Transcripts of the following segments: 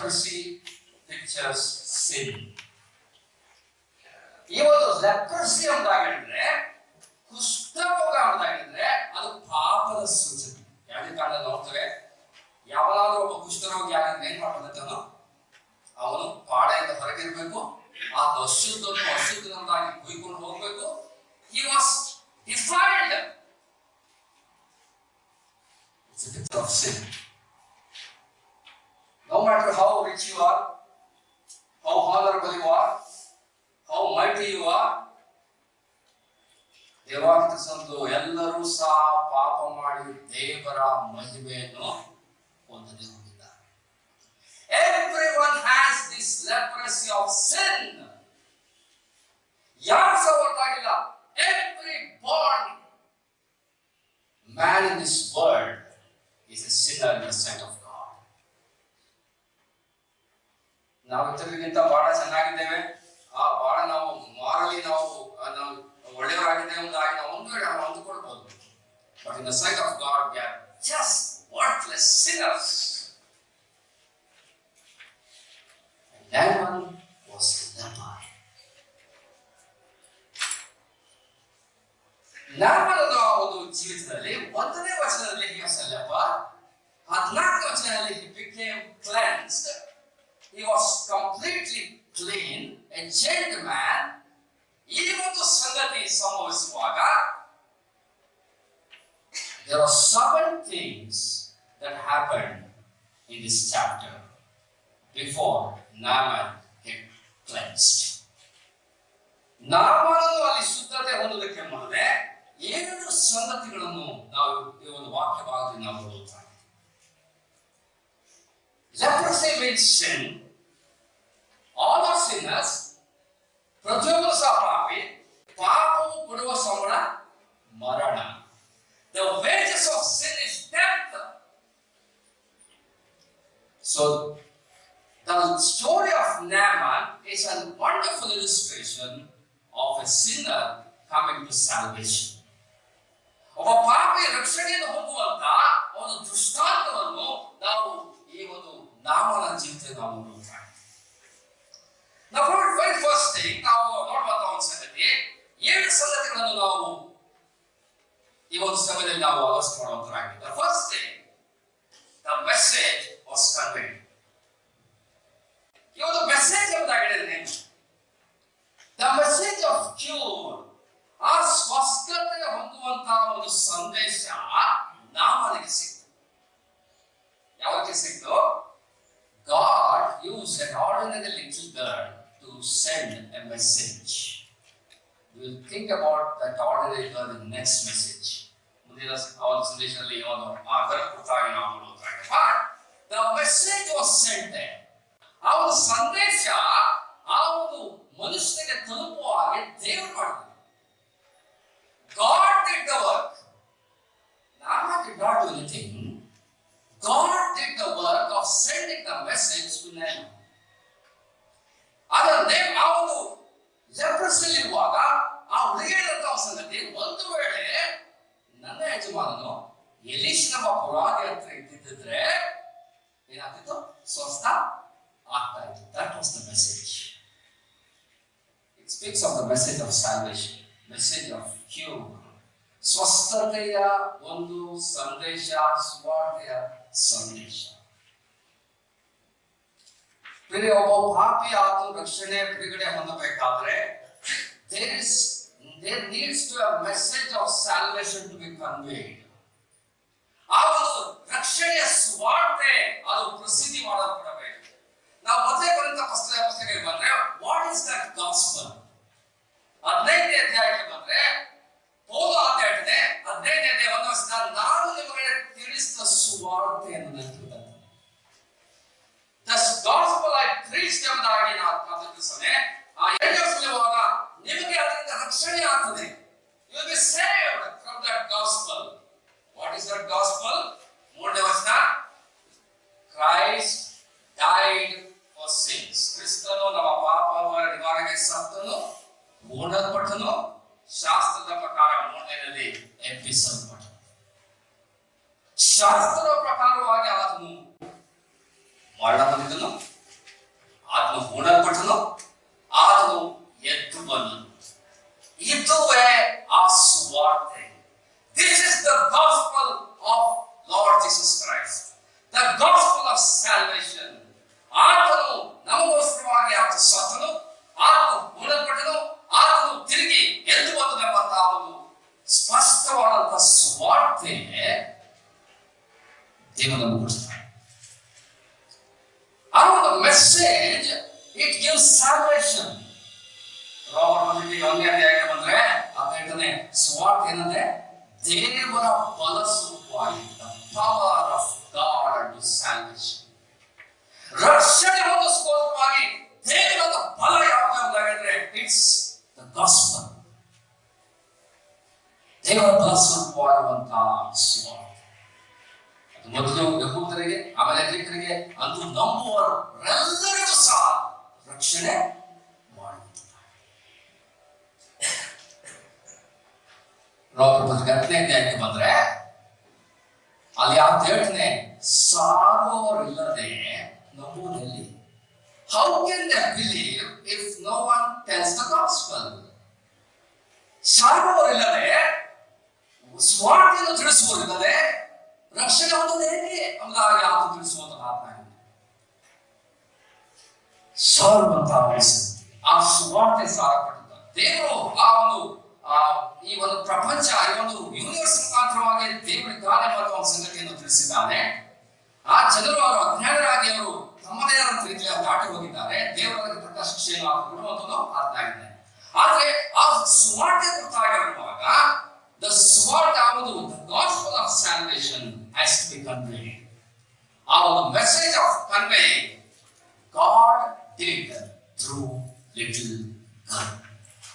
leprosy pictures sin. ಇವತ್ತು leprosy ಅಂತಾಗಿದ್ರೆ, ಕುಷ್ಠರೋಗ ಅಂತಾಗಿದ್ರೆ ಅದು ಪಾಪದ ಸೂಚನೆ. ಯಾವುದೇ ಕಾರಣ ನೋಡ್ತೇವೆ, ಯಾವನಾದ್ರೂ ಒಬ್ಬ ಕುಷ್ಠರೋಗಿ ಆಗಿದ್ರೆ ಏನ್ ಮಾಡ್ಬೇಕಂತ, ಅವನು ಪಾಳೆಯಿಂದ ಹೊರಗಿರ್ಬೇಕು, ಆ ಅಶುದ್ಧನಾಗಿ ಕುಯ್ಕೊಂಡು ಹೋಗ್ಬೇಕು. He was defiled. It's a picture of sin. No matter how rich you are, how honorable you are, how mighty you are, ದೇವಾಲಯದ ಸಂತು ಎಲ್ಲರೂ ಸಹ ಪಾಪ ಮಾಡಿ ದೇವರ ಮಹಿಮೆಯನ್ನು ಹೊಂದದೆ ಹೋಗಿದ್ದಾರೆ. Everyone has this leprosy of sin. ಯಾರು ಸಹ ಹೊರತಾಗಿಲ್ಲ. Every born man in this world is a sinner in the sight of God. ನಾವು ಇತರರಿಗಿಂತ ಬಹಳ ಚೆನ್ನಾಗಿದ್ದೇವೆ, ಬಹಳ ನಾವು ಮಾರಲಿ ನಾವು ಒಳ್ಳೆಯವರಾಗಿದ್ದೇವೆ ಎಂಬುದಾಗಿ ನಾವು ಒಂದು ವೇಳೆ ನಾವು ಅಂದುಕೊಳ್ಬಹುದು. But in the sight of God we are just worthless sinners. And Naaman was a leper. ನಾಮನದ ಒಂದು ಜೀವಿತದಲ್ಲಿ 1ನೇ ವಚನದಲ್ಲಿ he was a leper. 14ನೇ ವಚನದಲ್ಲಿ he became cleansed. He was completely clean, a changed man. ಈ ಒಂದು ಸಂಗತಿ ಸಂಭವಿಸುವಾಗ there are 7 things that happened in this chapter before Naaman get cleansed. ನಾಮನನ್ನು ಅಲ್ಲಿ ಶುದ್ಧತೆ ಹೊಂದುವುದಕ್ಕೆ ಮೊದಲೇ 7 ಸಂಗತಿಗಳನ್ನು ನಾವು ಈ ಒಂದು ವಾಕ್ಯ ಭಾಗದಲ್ಲಿ ನಾವು ಓದುತ್ತಾ ಇದ್ದೀವಿ. Leprosy means sin. All are sinners. ಪ್ರತಿಯೊಬ್ಬರು ಸಹ ಪಾಪಿ. ಪಾಪವು ಕೊಡುವ ಸಂಬಳ ಮರಣ. The wages of sin is death. So the story of Naaman is a wonderful illustration of a sinner coming to salvation. ಒಬ್ಬ ಪಾಪಿ ರಕ್ಷಣೆಯನ್ನು ಹೊಂದುವಂತ ಒಂದು ದೃಷ್ಟಾಂತವನ್ನು ನಾವು ಈ ಒಂದು ನಾಮನ ಜೀವಿತದಲ್ಲಿ ನಾವು ನೋಡುತ್ತಾ ಇದ್ದೀವಿ. The very first thing ನಾವು ನೋಡುವಂತ ಒಂದು ಸಂಗತಿ, 7 ಸಂಗತಿಗಳನ್ನು ನಾವು ಈ ಒಂದು ಸಮಯದಲ್ಲಿ ನಾವು ಅಲೋಚನೆ ಮಾಡುವಂತರಾಗಿದೆ. The first thing, the message was conveyed. ಈ ಒಂದು ಮೆಸೇಜ್ ಎಂಬುದಾಗಿದೆ the message of cure, ಆ ಸ್ವಸ್ಥತೆ ಹೊಂದುವಂತಹ ಒಂದು ಸಂದೇಶ ನಾಮನಿಗೆ ಸಿಕ್ತು. ಯಾವಾಗ ಸಿಕ್ತು? God used an ordinary little girl to send a message. We will think about that ordinary girl in the next message. ಮುಂದಿನ ಅವನ ಸಂದೇಶದಲ್ಲಿ ಒಂದು ಅದರ ಕುರಿತಾಗಿ ನಾವು ನೋಡುತ್ತಾರೆ. But the message was sent there. ಆ ಒಂದು ಸಂದೇಶ ಆ ಒಂದು ಮನುಷ್ಯನಿಗೆ ತಲುಪುವ ಹಾಗೆ ದೇವರು ಮಾಡಿದ್ರು. God did the work. Naaman did not do anything. God did the work of sending the message to Naaman. ಅದನ್ನೇ ಆ ಒಂದು ಲೆಪ್ರಸಿ ಇರುವಾಗ ಆ ಹುಡುಗಿಯಂತಹ ಸಂಗತಿ, ಒಂದು ವೇಳೆ ನನ್ನ ಯಜಮಾನನು ಎಲೀಷನ ಪುರಾಣಿ ಹತ್ರ ಇದ್ದಿದ್ರೆ ಏನಾಗ್ತಿತ್ತು? ಸ್ವಸ್ಥ ಆಗ್ತಾ ಇತ್ತು. That was the message. It speaks of the message of salvation, message of cure. ಸ್ವಸ್ಥತೆಯ ಒಂದು ಸಂದೇಶ, ಸುವಾರ್ತೆಯ ಸಂದೇಶ. ಬೇರೆ ಒಬ್ಬ ಪಾಪಿ ಆತನು ರಕ್ಷಣೆ ಬಿಡುಗಡೆ ಹೊಂದಬೇಕಾದ್ರೆ there needs to a message of salvation to be conveyed. ಆ ಒಂದು ರಕ್ಷಣೆಯ ಸುವಾರ್ತೆ ಅದು ಪ್ರಸಿದ್ಧಿ ಮಾಡಲ್ಪಡಬೇಕು. ನಾವು ಮೊದಲೇ ಬರೆದ ಪುಸ್ತಕಕ್ಕೆ ಬಂದ್ರೆ ವಾಟ್ ಇಸ್ ದಟ್ ಗಾಸ್ಪಲ್? 15ನೇ ಅಧ್ಯಾಯಕ್ಕೆ ಬಂದ್ರೆ ಪೌಲ ಅಧ್ಯಾಯನೇ 15ನೇ ಅಧ್ಯಾಯ 1ನೇ ವಚನ, ನಾನು ನಿಮಗೆ ತಿಳಿಸಿದ ಸುವಾರ್ತೆ ಅನ್ನುವುದನ್ನು the gospel I preached ಎಂಬುದಾಗಿ ನಾವು ತಿಳಿಸೋಣ. ಆ 2ನೇ ವಚನವಾಗ ನಿಮಗೆ ಅದರಿಂದ ರಕ್ಷಣೆ ಆಗ್ತದೆ. You will be saved from that gospel. What is that gospel? 3ನೇ ವಚನ, Christ died for sins. ಕ್ರಿಸ್ತನು ನಮ್ಮ ಪಾಪಗಳ ನಿವಾರಣೆಗೆ ಸತ್ತನು, ಹೂಣಲ್ಪಟ್ಟನು, ಶಾಸ್ತ್ರದ ಪ್ರಕಾರ 3ನೇದಲ್ಲಿ ಎಬ್ಬಿಸಲ್ಪಟ್ಟನು. ಶಾಸ್ತ್ರದ ಪ್ರಕಾರವಾಗಿ ಆತನು ಮರಣ ಹೊಂದಿದನು, ಗುಣಪಟ್ಟನು, ಆತನು ಎದ್ದು ಬಂದನು. ಇದುವೇ ಆ ಸುವಾರ್ತೆ. This is the gospel of Lord Jesus Christ, the gospel of salvation. ಆತನು ನಮಗೋಸ್ಕರವಾಗಿ ಆತ ಸತ್ತನು, ಆತನು ಗುಣಪಟ್ಟನು, ಆತನು ತಿರುಗಿ ಎದ್ದು ಬಂದನೆಂಬಂತಹ ಒಂದು ಸ್ಪಷ್ಟವಾದಂತಹ ಸುವಾರ್ತೆ ದೇವರನ್ನು ಕೊಡ್ತಾರೆ. ಆ ಒಂದು ಮೆಸೇಜ್ ಇಟ್ ಗಿವ್ಸ್ ಸಾಲ್ವೇಷನ್. ರೋಮಪತ್ರಿಕೆ 1ನೇ ಅಧ್ಯಾಯಕ್ಕೆ ಬಂದ್ರೆ ಆತ ಹೇಳ್ತಾನೆ, ಸುವಾರ್ತೆ ಏನಂದ್ರೆ ದೇವರ ಬಲ ಸ್ವರೂಪವಾಗಿ, the power of God unto salvation. ರಕ್ಷಣೆ ಹೊಂದಿಸುವುದಕ್ಕಾಗಿ ದೇವರ ಬಲ ಯಾವುದು ಅಂತ ಹೇಳಿದ್ರೆ ಇಟ್ಸ್ ದ ಗಾಸ್ಪಲ್. ದೇವರ ಬಲ ಸ್ವರೂಪವಾಗಿರುವಂತಹ ಸುವಾರ್ತೆ ಅದು ಮೊದಲು ಯಹೂದರಿಗೆ, ಆಮೇಲೆ ಗ್ರೀಕರಿಗೆ, ಅದು ನಂಬುವವರೆಲ್ಲರಿಗೂ ಸಹ ರಕ್ಷಣೆ ಮಾಡುತ್ತದೆ. ರೋಮಪತ್ರಿಕೆ 10ನೇ ಅಧ್ಯಾಯಕ್ಕೆ ಬಂದ್ರೆ ಅಲ್ಲಿ ಆ ಹೇಳ್ತಾನೆ, ಸಾರುವವರಿಲ್ಲದೆ ನಂಬುವುದಲ್ಲಿ. How can they believe if no one tells the gospel? ಸಾರುವವರಿಲ್ಲದೆ, ಸ್ವಾರ್ಥವನ್ನು ತಿಳಿಸುವವರಿಲ್ಲದೆ ರಕ್ಷಣೆ ಹೊಂದೋದು ಹೇಗೆ ಎಂಬುದಾಗಿ ಆತ ತಿಳಿಸುವಂತಹ ಸಾರುವಂತಹ ಆ ಸುವಾರ್ತೆ ಸಾರಪಟ್ಟದ ದೇವರು ಈ ಒಂದು ಪ್ರಪಂಚ, ಈ ಒಂದು ಯೂನಿವರ್ಸ್ ಮುಖಾಂತರವಾಗಿ ದೇವರಿದ್ದಾನೆ ಎಂಬ ಒಂದು ಸಂಗತಿಯನ್ನು ತಿಳಿಸಿದ್ದಾನೆ. ಆ ಜನರು ಅವರು ಅಜ್ಞಾನರಾಗಿ ಅವರು ತಮ್ಮದೇ ಆದ ರೀತಿಯಲ್ಲಿ ದಾಟಿ ಹೋಗಿದ್ದಾರೆ. ದೇವರಿಗೆ ತಕ್ಕ ಶಿಕ್ಷೆಯನ್ನು ಕೊಡುವಂಥದ್ದು ಅರ್ಥ ಆಗಿದೆ. ಆದ್ರೆ ಆ ಸುವಾರ್ತೆ ಗೊತ್ತಾಗಿರುವಾಗ the sword ಯಾವುದು, the gospel of salvation has to be conveyed. ಆ ಒಂದು message of conveying God did through little girl.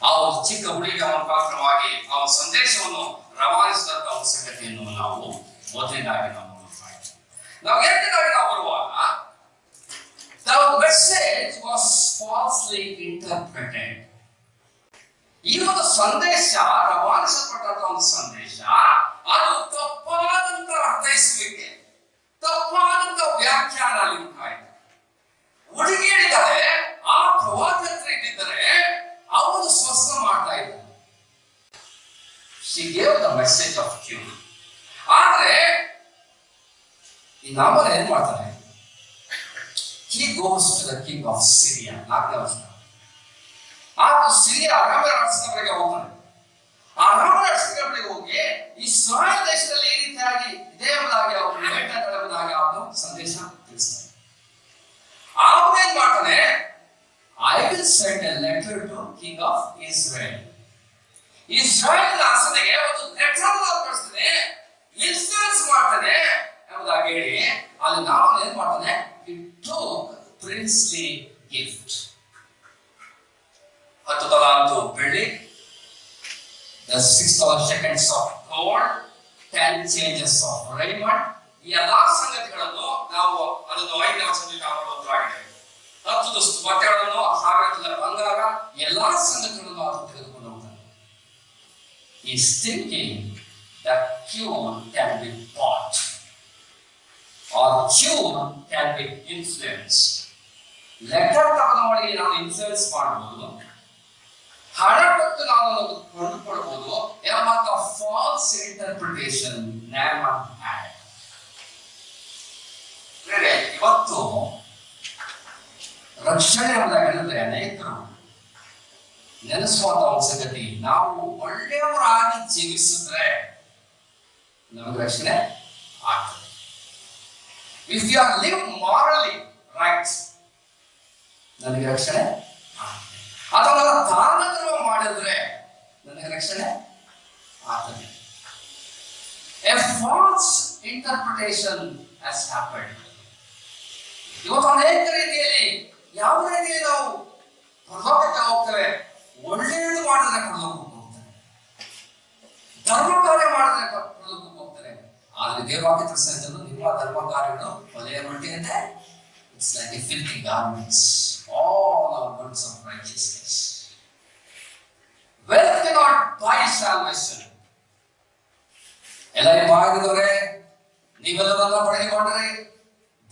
ಆ ಒಂದು ಚಿಕ್ಕ ಹುಡುಗಿಯ ಮುಖಾಂತರವಾಗಿ ಆ ಸಂದೇಶವನ್ನು ರವಾನಿಸಿದಂತ ಒಂದು ಸಂಗತಿಯನ್ನು ನಾವು ಮೊದಲನೇದಾಗಿ ನಾವು ಎರಡನೇದಾಗಿ ನಾವು ಬರುವಾಗ the message was falsely interpreted. ಈ ಒಂದು ಸಂದೇಶ, ರವಾನಿಸಲ್ಪಟ್ಟಂತಹ ಒಂದು ಸಂದೇಶ, ಅದು ತಪ್ಪಾದಂತ ಅರ್ಥೈಸುವಿಕೆ, ತಪ್ಪಾದಂತ ವ್ಯಾಖ್ಯಾನ ಅಲ್ಲಿ ಉಂಟಾಯಿತು. ಹುಡುಗಿ ಹೇಳಿದ್ದಾರೆ, ಆ ಪ್ರವಾದಿಯಂತರಿದ್ದಾರೆ ಅವರು ಸ್ವಸ್ಥ ಮಾಡ್ತಾ ಇದ್ದಾರೆ. She gave the message of cure. ಆದ್ರೆ ಈ ನಾಮನ ಏನ್ ಮಾಡ್ತಾನೆ? He goes to the king of Syria. 4ನೇ ವರ್ಷ ಆತ ಸಿರಿಯಾ ಅರಾಮ್ಯ ರಾಷ್ಟ್ರಗಳಿಗೆ ಹೋಗ್ತಾನೆ. ಆ ಅರಾಮ್ಯ ರಾಷ್ಟ್ರಗಳಿಗೆ ಹೋಗಿ ಇಸ್ರಾಯೇಲ್ ದೇಶದಲ್ಲಿ ಈ ರೀತಿಯಾಗಿ ಇದೇ ಎಂಬುದಾಗಿ ಅವರು ಎಂಬುದಾಗಿ ಅವನು ಸಂದೇಶ ತಿಳಿಸ್ತಾನೆ. ಅವನೇನ್ ಮಾಡ್ತಾನೆ? I will send a letter to king of Israel. Israel ರಾಜನಿಗೆ ಒಂದು ಲೆಟರ್ ಕಳಿಸ್ತಾನೆ, ಇನ್ಫ್ಲೂಯೆನ್ಸ್ ಮಾಡ್ತಾನೆ ಎಂಬುದಾಗಿ ಹೇಳಿ ಅಲ್ಲಿ ನಾವು ಏನ್ ಮಾಡ್ತಾನೆ? He took princely gift. 10 ತಲಾಂತು ಬೆಳ್ಳಿ, the 6,000 shekels of gold, 10 changes of raiment. ಈ ಎಲ್ಲಾ ಸಂಗತಿಗಳನ್ನು ನಾವು ಅದನ್ನು 5ನೇ ವಚನದಲ್ಲಿ ನಾವು ಓದಲಾಗಿದೆ. 10 ದುಸ್ತು ಬಟ್ಟೆಗಳನ್ನು, 1000 ಬಂಗಾರ, ಎಲ್ಲಾ ಸಂಗತಿಗಳನ್ನು ಆತ ತೆಗೆದುಕೊಂಡು ಹೋಗ್ತಾನೆ. He is thinking that cure can be bought or cure can be influenced. Letter ತಗೊಂಡವಳಿಗೆ ನಾವು ಇನ್ಫ್ಲೂಯೆನ್ಸ್ ಮಾಡಬಹುದು, ಹಣ ಕೊಟ್ಟು ನಾವು ಕೊಂಡುಕೊಳ್ಬಹುದು ಎಂಬಂತ ಫಾಲ್ಸ್ ಇಂಟರ್ಪ್ರಿಟೇಷನ್ ನ್ಯಾಮನ್ ಹ್ಯಾಡ್. ಇವತ್ತು ರಕ್ಷಣೆ ಎಂಬುದಾಗಿ ಹೇಳಿದ್ರೆ ಅನೇಕರು ನೆನೆಸುವಂತ ಒಂದು ಸಂಗತಿ, ನಾವು ಒಳ್ಳೆಯವರಾಗಿ ಜೀವಿಸಿದ್ರೆ ನಮಗೆ ರಕ್ಷಣೆ ಆಗ್ತದೆ. If you are live morally right, ನನಗೆ ರಕ್ಷಣೆ ಆಗ್ತದೆ. ಅಥವಾ ದಾನ ಧರ್ಮ ಮಾಡಿದ್ರೆ ನನಗೆ ರಕ್ಷಣೆ ಆಗ್ತದೆ. A false interpretation has happened. ಇವತ್ತು ಅನೇಕ ರೀತಿಯಲ್ಲಿ ಯಾವ ರೀತಿಯಲ್ಲಿ ನಾವು ಪರಲೋಕಕ್ಕೆ ಹೋಗ್ತೇವೆ? ಒಳ್ಳೆಯದು ಮಾಡಿದ್ರೆ ಪರಲೋಕಕ್ಕೆ ಹೋಗ್ತೇವೆ, ಧರ್ಮ ಕಾರ್ಯ ಮಾಡಿದ್ರೆ ಪರಲೋಕಕ್ಕೆ ಹೋಗ್ತಾರೆ. ಆದ್ರೆ ದೇವವಾಕ್ಯ ತಿಳಿಸಿದ್ದು ನಿಮ್ಮ ಧರ್ಮ ಕಾರ್ಯಗಳು ಒಲೆಯ ರೊಟ್ಟಿಯಂತೆ, it's like a filthy garments, all our goods of righteousness. Wealth cannot buy salvation. ಎಲ್ಲ ಭಾಗದವರೇ, ನೀವೆಲ್ಲ ನನ್ನ ಪಡೆದುಕೊಂಡರೆ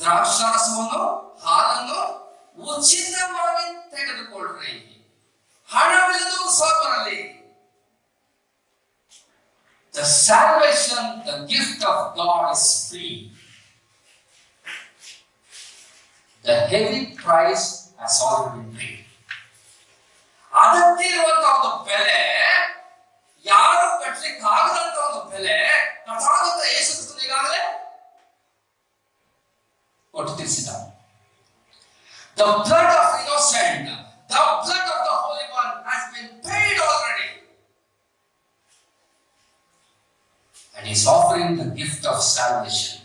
ದ್ರಾಕ್ಷಾರಸವನ್ನು, ಹಾಲನ್ನು ಉಚಿತವಾಗಿ ತೆಗೆದುಕೊಳ್ಳ್ರಿ, ಹಣವಿಲ್ಲದೂ ಸಹ ಬರಲಿ. The salvation, the gift of God is free. The heavy price has already been paid. ಅದಕ್ಕೆ ಇರುವಂತಹ ಒಂದು ಬೆಲೆ, ಯಾರು ಕಟ್ಟಲಿಕ್ಕೆ ಆಗದಂತ ಒಂದು ಬೆಲೆ ಕಥಾಗತ ಯೇಸು ಕ್ರಿಸ್ತನು ಈಗಾಗಲೇ ಕೊಟ್ಟು ತಿಳಿಸಿದ್ದಾನೆ. The blood of innocent, the blood of the Holy One has been paid already. And he is offering the gift of salvation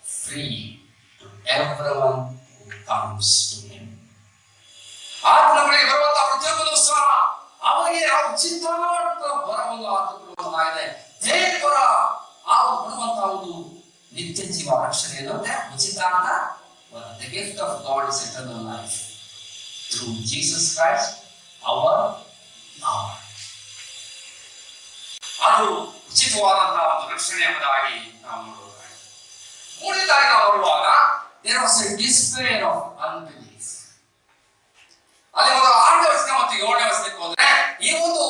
free to everyone who comes to him. ಆತನ ಬಳಿಗೆ ಬರುವಂತಹ ಪ್ರತಿಯೊಬ್ಬನು ಸಹ ಅವನಿಗೆ ಆ ಉಚಿತವಾದ ವರವನ್ನು ಆತನಾಗಿದೆ. ದೇವರ ಆ ಬರುವಂತಹ ಒಂದು ನಿತ್ಯ ಜೀವ ರಕ್ಷಣೆ ಏನಂತೆ ಉಚಿತ ಅಂತ. The gift of God is eternal life through Jesus Christ our Lord. ಅದು ಉಚಿತವಾದಂತಹ ಒಂದು ರಕ್ಷಣೆ ಎಂಬುದಾಗಿ ನಾವು ನೋಡುತ್ತೇವೆ. ಮೂರನೇದಾಗಿ ನಾವು ನೋಡುವಾಗ there was a despair of unbelief. ಅಲ್ಲಿ ಒಂದು 6ನೇ ವಚನ ಮತ್ತು 7ನೇ ವಚನಕ್ಕೆ ಹೋದ್ರೆ ಈ ಒಂದು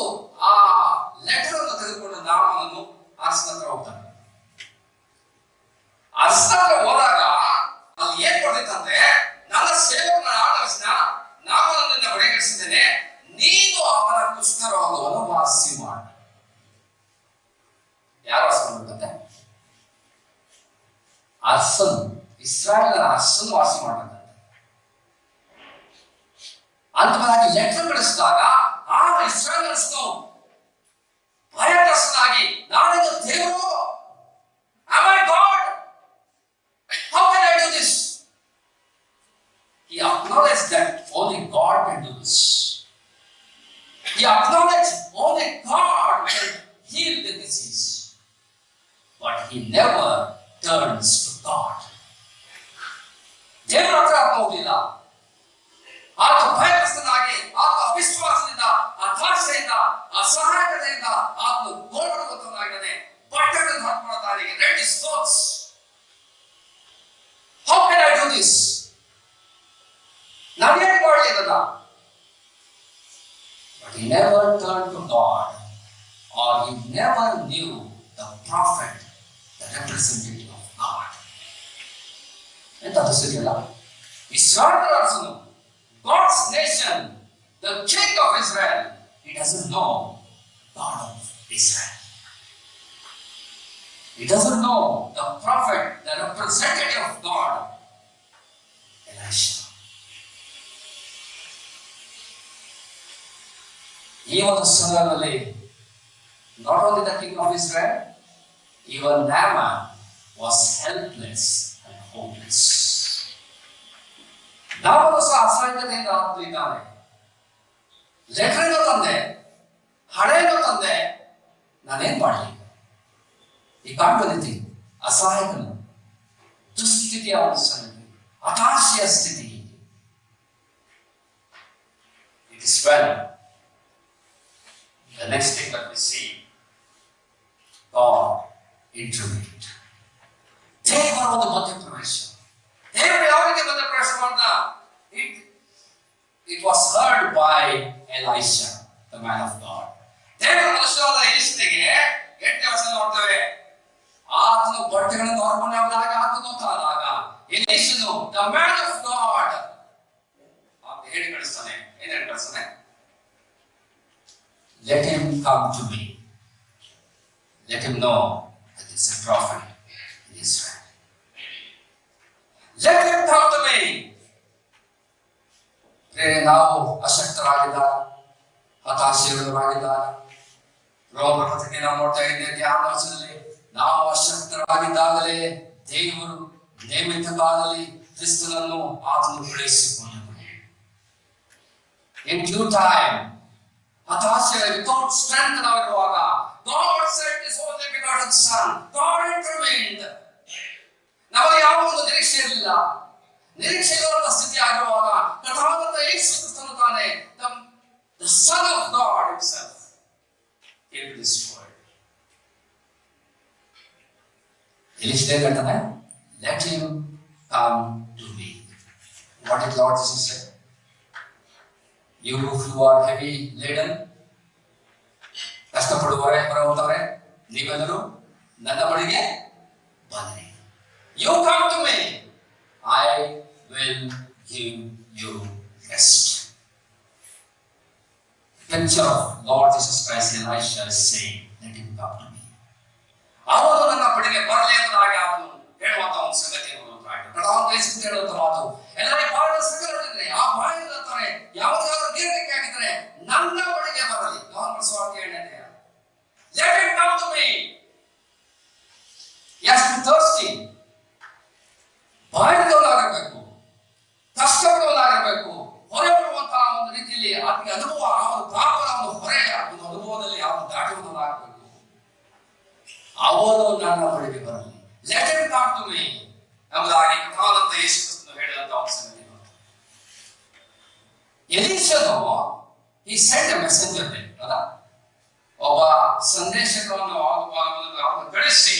ಆ ಲೆಟರ್ ಅನ್ನು ತೆಗೆದುಕೊಂಡು ನಾಮನನ್ನು ಅರಸನ ಹತ್ರ ಹೋಗ್ತಾನೆ. ಅರಸನ ಹತ್ರ ಹೋದಾಗ ಅಲ್ಲಿ ಏನ್ ಕೊಡ್ತಿತ್ತಂದ್ರೆ, ನನ್ನ ಸೇವಕನ 6ನೇ ವಚನ, ನಾಮನನ್ನು ಹೊಡೆಗೆಡಿಸಿದ್ದೇನೆ, ನೀನು ಅವನ ಕುಷ್ಠರೋಗವನ್ನು ವಾಸಿ ಮಾಡು. ಯಾರು ವಾಸಿ ಮಾಡ್ಬೇಕಂತೆ? ಅರಸನು, ಇಸ್ರಾಯೇಲರ ಅರಸನು ವಾಸಿ ಮಾಡ್ಬೇಕಂತೆ. ಅಂತವಾಗಿ ಲೆಟರ್ ಕಳಿಸಿದಾಗ ಆ ಇಸ್ರಾಯೇಲ್ ಅರಸನು ಭಯಗ್ರಸ್ತನಾಗಿ, ನಾನಿದು ದೇವರು, am I God? How can I do this? He acknowledged that only God can do this. He acknowledged only God can heal the disease. But he never turns to God. ದೇವರ ಹತ್ರ ಹೋಗಲಿಲ್ಲ. ಆತ ಭಯಗ್ರಸ್ತನಾಗಿ, ಆತ ಅವಿಶ್ವಾಸದಿಂದ, ಹತಾಶೆಯಿಂದ, ಅಸಹಾಯಕತೆಯಿಂದ ಆತನು ಗೋಳಾಡುವಂತವನಾಗಿದ್ದಾನೆ. ಬಟ್ಟೆಗಳನ್ನು ಹಾಕಿಕೊಳ್ಳುತ್ತಾನೆ, red is clothes. How can I do this? ನಾನೇನು ಮಾಡಲಿ ಅದನ್ನ? But he never turned to God, or he never knew the prophet, the representative of God. ಎಂತದು ಸರಿಯಲ್ಲ? ಇಸ್ರಾಯೇಲ್ ಅರಸನು, God's nation, the king of Israel, he doesn't know God of Israel. He doesn't know the prophet, the representative of God, Elisha. ಈ ಒಂದು ಸಂದರ್ಭದಲ್ಲಿ not only the king of Israel, even Naaman was helpless and hopeless. ನಾಮನು ಸಹ ಅಸಹಾಯಕತೆಯಿಂದ ಇದ್ದಾನೆ. Letter ತಂದೆ, ಹಣೆಯನ್ನು ತಂದೆ, ನಾನೇನ್ ಮಾಡಲಿ? ಈ ಕಾಣ್ಬಂದಿದ್ದಿ ಅಸಹಾಯಕನು, ದುಸ್ಥಿತಿಯ ಒಂದು ಸಂಗತಿ, ಹತಾಶೆಯ ಸ್ಥಿತಿ. It is well. The next thing that we see, God intervened. ದೇವರ ಒಂದು ಮಧ್ಯಪ್ರವೇಶ. ದೇವರು ಯಾವ ರೀತಿ ಮಧ್ಯಪ್ರವೇಶ ಮಾಡ್ದ? It was heard by Elisha, the man of God. ದೇವರ ಮನುಷ್ಯನಾದ ಎಲೀಷನಿಗೆ 8ನೇ ವಚನ ನೋಡ್ತೇವೆ, ಆತನು ಬಟ್ಟೆಗಳನ್ನು ಹೊರಕೊಂಡು ಹೋದಾಗ ಆತನು ಗೊತ್ತಾದಾಗ ಎಲೀಷನು the man of God ಅಂತ ಹೇಳಿ ಕಳಿಸ್ತಾನೆ. ಏನ್ ಹೇಳಿ ಕಳಿಸ್ತಾನೆ? Let him come to me. Let him know that he is a prophet in Israel. Let him come to me. ನಾವು ಅಶಕ್ತರಾಗಿದ್ದಾಗ, ಹತಾಶೆಗಳಾಗಿದ್ದಾಗ, ರೋಮರ ಪತ್ರಿಕೆ ನಾವು ನೋಡ್ತಾ ಇದ್ದೇವೆ, ಧ್ಯಾನ ವಚನದಲ್ಲಿ ನಾವು ಅಶಕ್ತರಾಗಿದ್ದಾಗಲೇ ದೇವರು ನೇಮಿತವಾಗಲಿ ಕ್ರಿಸ್ತನನ್ನು ಆತನು ಕಳುಹಿಸಿಕೊಂಡನು. In due time, ಹತಾಶೆ, without strength ನಾವಿರುವಾಗ, God sent His only begotten Son. God intervened. ನಮಗೆ ಯಾವ ಒಂದು ನಿರೀಕ್ಷೆ ಇರಲಿಲ್ಲ. ನಿರೀಕ್ಷೆ ಇರುವಂತ ಸ್ಥಿತಿ ಆಗಿರುವಾಗ ಕಥಾಗತ ಯೇಸು ಕ್ರಿಸ್ತನು ತಾನೇ, the Son of God himself came to this world. ಎಲಿಷನೇ ಹೇಳ್ತಾನೆ, let him come to me. What did Lord Jesus say? You who are heavy laden, ಕಷ್ಟಪಡುವವರೇ ಹೊರಹೋದವರೇ, ನೀವೆಲ್ಲರೂ ನನ್ನ ಬಳಿಗೆ ಬನ್ನಿರಿ. You come to me, I will give you rest. Picture of Lord Jesus Christ in Elisha is saying, let him come to me. ಅವನು ನನ್ನ ಬಳಿಗೆ ಬರಲಿ ಎಂಬುದಾಗಿ ಅವನು ಹೇಳುವಂತ ಒಂದು ಸಂಗತಿಯನ್ನು ಹೇಳುವಂತ ಮಾತು ಎಲ್ಲರಿಗೆ ಬಹಳ ಸಕಲರಿದ್ರೆ ಆ ಬಾಯಿರ್ತಾರೆ ಯಾವುದಾದ್ರೂ ನೀರಡಿಕೆ ಆಗಿದ್ರೆ ನನ್ನ ಬಳಿಗೆ ಬರಲಿ. ಯೋಹಾನನ ಸುವಾರ್ತೆ 7ನೇ ಅಧ್ಯಾಯ. Let him come to me. He has been thirsty. ಬಾಯಿರ್ದವನಾಗಿರ್ಬೇಕು, ಕಷ್ಟಪಡುವವನಾಗಿರ್ಬೇಕು, ಹೊರೆ ಬರುವಂತಹ ಒಂದು ರೀತಿಯಲ್ಲಿ ಆತನಿಗೆ ಅನುಭವ, ಅವನ ಪಾಪದ ಒಂದು ಹೊರೆ ಒಂದು ಅನುಭವದಲ್ಲಿ ಅವನು ದಾಟುವುದನ್ನಾಗಬೇಕು. ಅವನು ನನ್ನ ಬಳಿಗೆ ಬರಲಿ. Let him come to me ಎಂಬುದಾಗಿ ಕಥಾದಂತ ಯೇಸು ಕ್ರಿಸ್ತನು ಹೇಳಿದಂತ ಒಂದು ಸಂಗತಿ. ಎಲೀಷನು he sent a messenger there, ಅಲ್ಲ, ಒಬ್ಬ ಸಂದೇಶಕವನ್ನು ಅವನು ಕಳಿಸಿ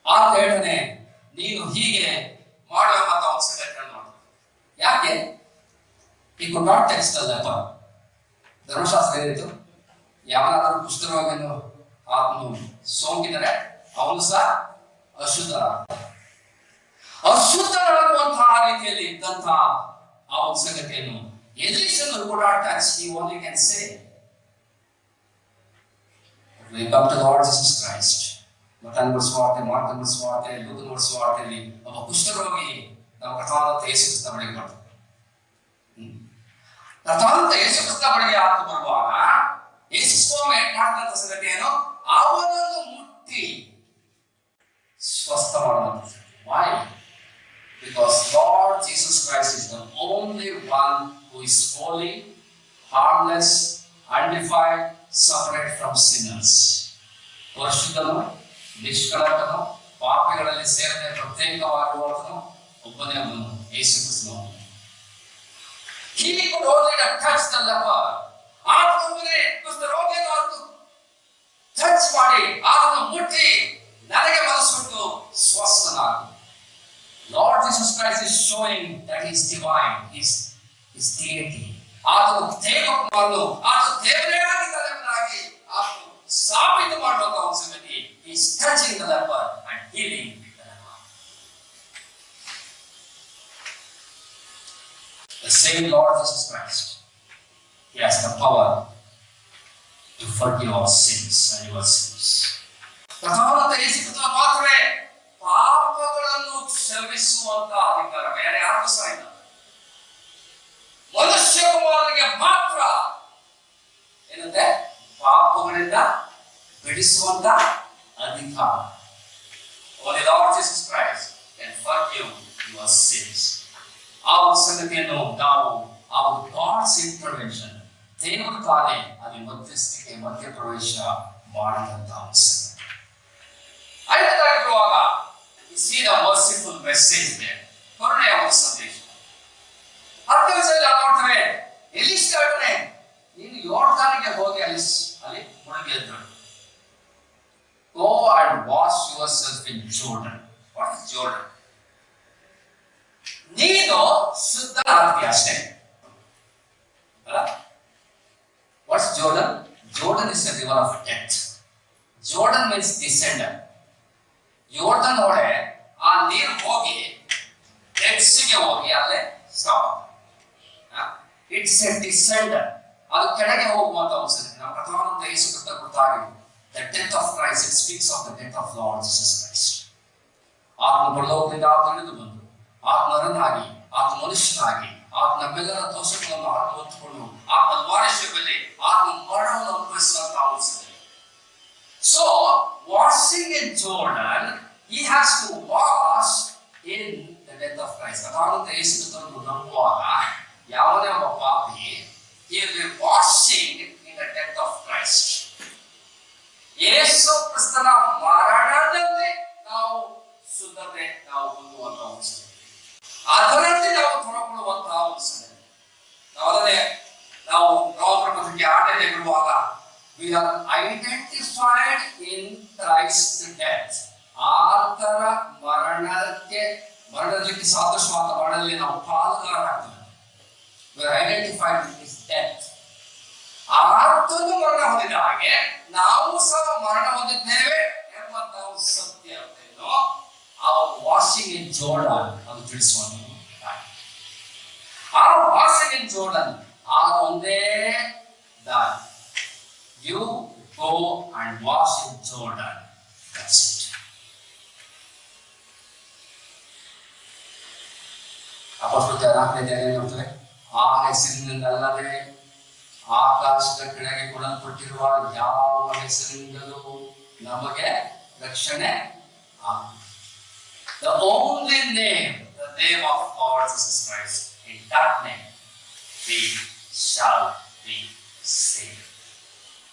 ಆತ ಹೇಳ್ತಾನೆ, ನೀನು ಹೀಗೆ ಮಾಡುವಂತ ಒಂದು ಸಂಗತಿಯನ್ನು ಮಾಡ್ತಾನೆ. ಯಾಕೆ? he could not touch the leper. ಧರ್ಮಶಾಸ್ತ್ರ ಏನಿತ್ತು, ಯಾವನಾದರೂ ಕುಷ್ಠರೋಗಿಯನ್ನು ಆತನು ಸೋಂಕಿದರೆ ಅವನು ಸಹ ಅಶುದ್ಧರಾಗುವಂತಹ ರೀತಿಯಲ್ಲಿ ಇದ್ದಂತಹ ಆ ಒಂದು ಸಂಗತಿಯನ್ನು ಎಲೀಷನು ಕೂಡ touch, he only can say. We come to the Lord Jesus Christ. ಮತ್ತಾಯನ ಸುವಾರ್ತೆ, ಮಾರ್ಕನ ಸುವಾರ್ತೆ, ಲೂಕನ ಸುವಾರ್ತೆಯಲ್ಲಿ ಒಬ್ಬ ಕುಷ್ಠರೋಗಿ ನಮ್ಮ ಕಥಾದಂತ ಯೇಸು ಕ್ರಿಸ್ತನ ಬಳಿಗೆ ಬರ್ತಾನೆ. ಕಥಾದಂತ ಯೇಸು ಕ್ರಿಸ್ತನ ಬಳಿಗೆ ಆತ ಬರುವಾಗ ಯೇಸು ಸ್ವಾಮಿ ಮಾಡಿದಂತ ಸಂಗತಿ ಏನು? ಅವನನ್ನು ಮುಟ್ಟಿ ಸ್ವಸ್ಥ ಮಾಡುವಂತ. Why? Because Lord Jesus Christ is the only one who is holy, harmless, undefiled, separate from sinners. ಪರಿಶುದ್ಧನು, ನಿಷ್ಕಳಂಕನು, ಪಾಪಿಗಳಲ್ಲಿ ಸೇರದೆ ಪ್ರತ್ಯೇಕವಾಗಿರುವವನು ಒಬ್ಬನೇ ಅವನು, ಯೇಸು ಕ್ರಿಸ್ತನು. He could only touch the leper. ಆತನೊಬ್ಬನೇ ಕುಷ್ಠರೋಗಿಯನ್ನು ಟಚ್ ಮಾಡಿ ಆತನು ಮುಟ್ಟಿ ನನಗೆ ಮನಸ್ಸುಟ್ಟು ಸ್ವಸ್ಥನಾಗು. Lord Jesus Christ is showing that he is divine, his deity. ಆತನು ದೇವಕುಮಾರನು, ಆತನು ದೇವರೇ ಆಗಿದ್ದಾನೆ ಎಂಬುದಾಗಿ ಆತನು ಸಾಬೀತು ಮಾಡುವಂತ ಒಂದು ಸಂಗತಿ. He is touching the leper and healing the leper. The same Lord Jesus Christ, he has the power to forgive our sins and your sins. ಕಥಾದಂತ ಯೇಸು ಕ್ರಿಸ್ತನು ಮಾತ್ರವೇ ಪಾಪಗಳನ್ನು ಕ್ಷಮಿಸುವಂತ ಅಧಿಕಾರ, ಬೇರೆ ಯಾರಿಗೂ ಸಹ ಇಲ್ಲ. ಮನುಷ್ಯ ಕುಮಾರನಿಗೆ ಮಾತ್ರ ಏನಂತೆ ಪಾಪಗಳಿಂದ ಬಿಡಿಸುವಂತ ಅಧಿಕಾರ. Only Lord Jesus Christ can forgive your sins. ಆ ಒಂದು ಸಂಗತಿಯನ್ನು ನಾವು God's intervention, ದೇವರು ತಾನೇ ಅಲ್ಲಿ ಮಧ್ಯಸ್ಥಿಕೆ ಮಧ್ಯಪ್ರವೇಶ ಮಾಡಿದಂತ ಅಂಶ. ಐದನೇದಾಗಿರುವಾಗ you see the merciful message there, ಕರುಣೆಯ ಒಂದು ಸಂದೇಶ. 10ನೇ ವಚನದಲ್ಲಿ ನೋಡ್ತೇವೆ, ಎಲೀಷ ಹೇಳ್ತಾನೆ, ನೀನು ಯೋರ್ದಾನಿಗೆ ಹೋಗಿ ಅಲ್ಲಿ ಮುಳುಗಿ ಎದ್ದು, go and wash yourself in Jordan. What is Jordan? ನೀನು ಶುದ್ಧನಾಗ್ತೀಯ ಅಷ್ಟೇ. What's Jordan? Jordan is a river of death. Jordan means descender. ಯೋರ್ದನ್ ಒಳಗೆ ಆ ನೀರು ಹೋಗಿ ಡೆಡ್ಸ್ಗೆ ಹೋಗಿ ಅಲ್ಲೇ ಸ್ಟಾಪ್. ಇಟ್ಸ್ ಎ ಡಿಸೆಂಡರ್, ಅದು ಕೆಳಗೆ ಹೋಗುವಂತ ಅಂಶ. ನಮ್ಮ ಕಥಾದಂತ ಯೇಸು ಕ್ರಿಸ್ತ ಕುರಿತಾಗಿ the death of Christ, it speaks of the death of Lord Jesus Christ. ಆತ್ಮ ಪರಲೋಕದಿಂದ ಆತನು ಇಳಿದು ಬಂದು ಆತ್ಮರನ್ನಾಗಿ, ಆತ್ಮ ಮನುಷ್ಯನಾಗಿ, ಆತ್ಮ ನಮ್ಮೆಲ್ಲರ ದೋಷಗಳನ್ನು ಆತ್ಮ ಹೊತ್ತುಕೊಂಡು ಆತ್ಮ ವಾರಿಷ್ಯದಲ್ಲಿ ಆತ್ಮ ಮರಣವನ್ನು ಅನುಭವಿಸುವಂತ ಅಂಶ. So, washing in Jordan, he has to wash in the death of Christ. ಕಥಾದಂತ ಯೇಸು ಕ್ರಿಸ್ತನನ್ನು ನಂಬುವಾಗ ಯಾವುದೇ ಒಬ್ಬ ಪಾಪಿ, he will be washing in the death of Christ. ಯೇಸು ಕ್ರಿಸ್ತನ ಮರಣದಲ್ಲಿ ನಾವು ಶುದ್ಧತೆ ನಾವು ಹೊಂದುವಂತ ಅಂಶ, ಅದರಲ್ಲಿ ನಾವು ತೊಡಕೊಳ್ಳುವಂತಹ ಅಂಶ. ನಾವು ರೋಮಪತ್ರಕ್ಕೆ 8ನೇ ಬಿಡುವಾಗ we are identified in Christ's death. ಆತರ ಮರಣಕ್ಕೆ ಸಾದೃಶ್ಯವಾದ ಮರಣದಲ್ಲಿ ನಾವು ಪಾಲುಗಾರರಾಗ್ತೇವೆ. were identified with his death. ಆತನು ಮರಣ ಹೊಂದಿದ ಹಾಗೆ ನಾವು ಸಹ ಮರಣ ಹೊಂದಿದ್ದೇವೆ ಎಂಬಂತ ಒಂದು ಸತ್ಯವನ್ನು ಆ ವಾಷಿಂಗ್ ಇನ್ ಜೋರ್ಡನ್ ಅದು ತಿಳಿಸುವಂತ ಆ ವಾಷಿಂಗ್ ಇನ್ ಜೋರ್ಡನ್ ಆ ಒಂದೇ ದಾರಿ. You go and wash in Jordan. That's it. ಅಪೊಸ್ತಲರ 4ನೇ ನೋಡ್ತೇವೆ. ಆ ಹೆಸರಿನಿಂದಲ್ಲದೆ ಆಕಾಶದ ಕೆಳಗೆ ಕೊಡಲ್ಪಟ್ಟಿರುವ ಯಾವ ಹೆಸರಿನಿಂದಲೂ ನಮಗೆ ರಕ್ಷಣೆ ಆಗುತ್ತದೆ. The only name, the name of Lord Jesus Christ. In that name we shall be saved.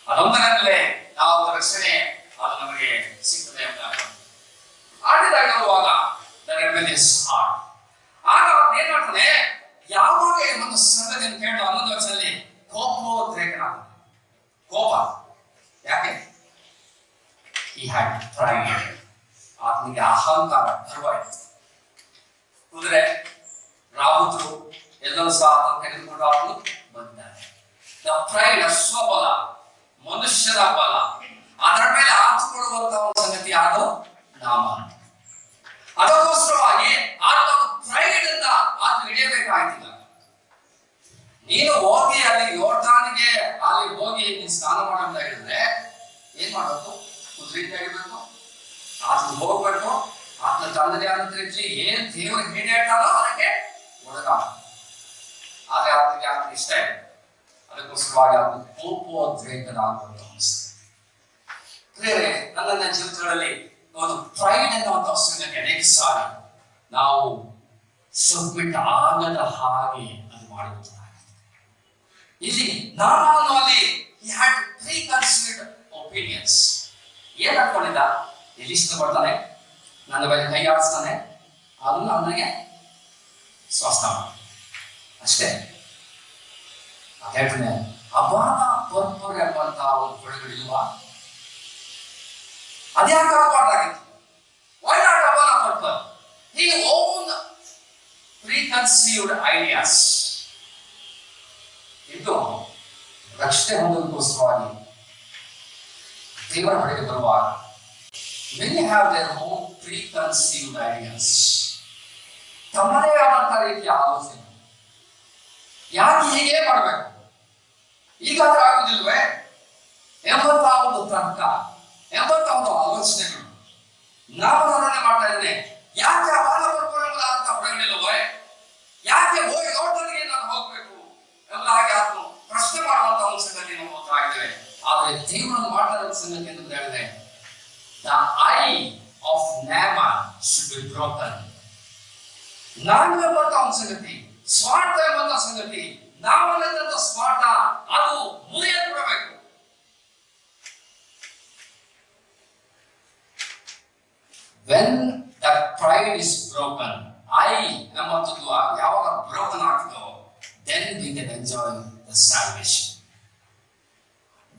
ಅದೊಂದರಲ್ಲೇ ನಾವು ರಕ್ಷಣೆ ಅದು ನಮಗೆ ಸಿಗ್ತದೆ ಅಂತ ಆಡಿದಾಗಿರುವಾಗ ಆಗ ಏನ್ ಮಾಡ್ತಾನೆ, ಯಾವಾಗ ಒಂದು ಸಂಗತಿಯನ್ನು ಕೇಳು 11ನೇ ವಚನದಲ್ಲಿ ಕೋಪೋದ್ರೇಕನಾಗ್ತಾನೆ. ಕೋಪ ಯಾಕೆ? He had pride. ಆತನಿಗೆ ಅಹಂಕಾರ, ಗರ್ವ ಇತ್ತು. ಕುದುರೆ ರಾಹುತರು ಎಲ್ಲರೂ ಸಹ ಆತನ ತೆಗೆದುಕೊಂಡು ಅವನು ಬಂದಿದ್ದಾರೆ. ದ ಪ್ರೈಡ್, ಅಶ್ವಬಲ, ಮನುಷ್ಯರ ಬಲ, ಅದರ ಮೇಲೆ ಆತುಕೊಳ್ಳುವಂತಹ ಒಂದು ಸಂಗತಿ ಅದು ನಾಮ. ಅದಕ್ಕೋಸ್ಕರವಾಗಿ ಆತ ಪ್ರೈಡ್ ಇಂದ ಆತ ಹಿಡಿಯಬೇಕಾಗಿಲ್ಲ. ನೀನು ಹೋಗಿ ಅಲ್ಲಿ ಯೋರ್ದಾನಿಗೆ ಅಲ್ಲಿ ಹೋಗಿ ನೀನು ಸ್ನಾನ ಮಾಡಂತ ಹೇಳಿದ್ರೆ ಏನ್ ಮಾಡಬೇಕು? ಕುದುರೆಯಿಂದ ಹಿಡಿಬೇಕು, ಆತನ ಹೋಗ್ಬೇಕು, ಆತನ ತಂದೆ ಅಂತ ಏನ್ ದೇವರು ಹೇಳಿ ಹೇಳ್ತಾರೋ ಅದಕ್ಕೆ ಒಳಗ. ಆದ್ರೆ ಆತನಿಗೆ ಆತನ ಇಷ್ಟ ಇದೆ. ಅದಕ್ಕೋಸ್ಕರವಾಗಿ ಆತನ ಕೋಪೋದ್ರೇಕನಾಗುವಂತ ಅನಿಸ್ತದೆ. ನನ್ನ ಜೀವಿತಗಳಲ್ಲಿ ಒಂದು ಪ್ರೈಡ್ ಎನ್ನುವಂತ ಸಂಗತಿ ಅನೇಕ ಸಾರಿ ನಾವು ಸಬ್ಮಿಟ್ ಆಗದ ಹಾಗೆ ಅದು ಮಾಡುವಂತ. ಇಲ್ಲಿ ನಾಮಾನಲ್ಲಿ he had preconceived opinions. ಏನ್ ಅನ್ಕೊಂಡಿದ್ದ? ಎಲ್ಲಿ ಇಷ್ಟಪಡ್ತಾನೆ, ನನ್ನ ಮೇಲೆ ಕೈ ಆಡಿಸ್ತಾನೆ, ಅದನ್ನು ಅವನಿಗೆ ಸ್ವಸ್ಥ ಮಾಡಿ ಅಷ್ಟೇ. ಹೇಳ್ತಾನೆ ಅಬಾನ ಪರ್ಪರ್ ಎಂಬಂತಹ ಒಂದು ಪದಗಳಿಲ್ವಾ? ಅದ್ಯಾಕೆ ಆಗಬಾರ್ದಾಗಿತ್ತು? Why not ಅಬಾನ ಪರ್ಪರ್? He owned preconceived ideas. ಇದು ರಕ್ಷಣೆ ಹೊಂದೋದಕ್ಕೋಸ್ಕರವಾಗಿ ದೇವರ ಬಳಿಗೆ ಬರುವಾಗ many have their own preconceived ideas. ತಮ್ಮದೇ ಆದಂತಹ ರೀತಿಯ ಆಲೋಚನೆ. ಯಾಕೆ ಹೀಗೆ ಮಾಡಬೇಕು, ಈಗಾದ್ರೂ ಆಗುದಿಲ್ವೇ ಎಂಬಂತಹ ಒಂದು ತರ್ಕ, ಎಂಬಂತಹ ಒಂದು ಆಲೋಚನೆಗಳು ನಾವು ವರ್ಣನೆ ಮಾಡ್ತಾ ಇದ್ದೇನೆ. ಯಾಕೆ ಅಬಾಲ ಪಡ್ಕೊಳ್ಳುವಂತ ಹೊರಗಡೆಲ್ವೇ? ಯಾಕೆ ಹೋಗಿ ನೋಡ್ದನಿಗೆ ನಾನು ಹೋಗ್ಬೇಕು ಎಂಬ ಹಾಗೆ ಆತ್ಮ ಪ್ರಶ್ನೆ ಮಾಡುವಂತಹ ಒಂದು ಸಂಗತಿ ನಾವು ಆಗಿದ್ದೇವೆ. ಆದರೆ ದೇವರನ್ನು ಮಾಡ್ತಾ ಇರೋ ಸಂಗತಿ ಅಂತ ಹೇಳಿದ್ರೆ the eye of Naaman should be broken. ನಾನು ಎಂಬಂತಹ ಒಂದು ಸಂಗತಿ, ಸ್ವಾರ್ಥ ಎಂಬಂತಹ ಸಂಗತಿ, ನಾವಲ್ಲದಂತ ಸ್ವಾರ್ಥ ಅದು ಮುರಿಯಲ್ಪಡಬೇಕು. When the pride is broken, I ಎಂಬಂಥದ್ದು ಯಾವಾಗ ಬ್ರೋಕನ್ ಆಗ್ತದೋ then we can enjoy the salvation.